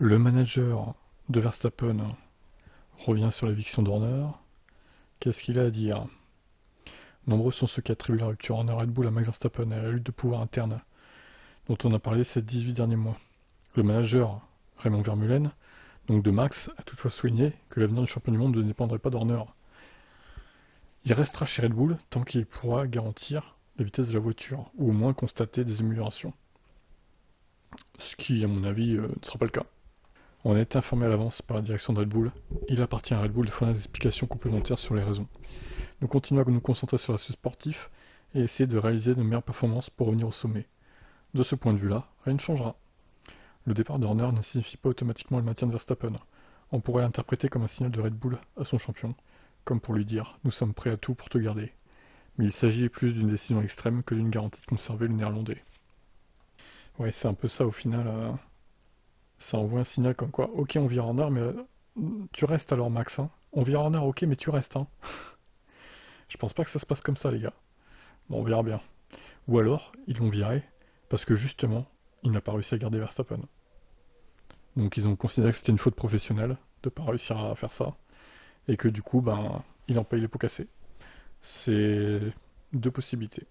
Le manager de Verstappen revient sur l'éviction d'Horner. Qu'est-ce qu'il a à dire? Nombreux sont ceux qui attribuent la rupture Horner-Red Bull à Max Verstappen et à la lutte de pouvoir interne dont on a parlé ces 18 derniers mois. Le manager, Raymond Vermeulen, donc de Max, a toutefois souligné que l'avenir du champion du monde ne dépendrait pas d'Horner. Il restera chez Red Bull tant qu'il pourra garantir la vitesse de la voiture, ou au moins constater des améliorations. Ce qui, à mon avis, ne sera pas le cas. On a été informé à l'avance par la direction de Red Bull. Il appartient à Red Bull de fournir des explications complémentaires sur les raisons. Nous continuons à nous concentrer sur l'aspect sportif et essayer de réaliser de meilleures performances pour revenir au sommet. De ce point de vue-là, rien ne changera. Le départ d'Horner ne signifie pas automatiquement le maintien de Verstappen. On pourrait l'interpréter comme un signal de Red Bull à son champion, comme pour lui dire « nous sommes prêts à tout pour te garder ». Mais il s'agit plus d'une décision extrême que d'une garantie de conserver le néerlandais. Ouais, c'est un peu ça au final. Ça envoie un signal comme quoi, ok, on vire Horner, mais tu restes alors, Max. Hein. On vire Horner, ok, mais tu restes. Hein. Je pense pas que ça se passe comme ça, les gars. Bon, on verra bien. Ou alors, ils l'ont viré parce que justement, il n'a pas réussi à garder Verstappen. Donc ils ont considéré que c'était une faute professionnelle de pas réussir à faire ça, et que du coup, il en paye les pots cassés. C'est deux possibilités.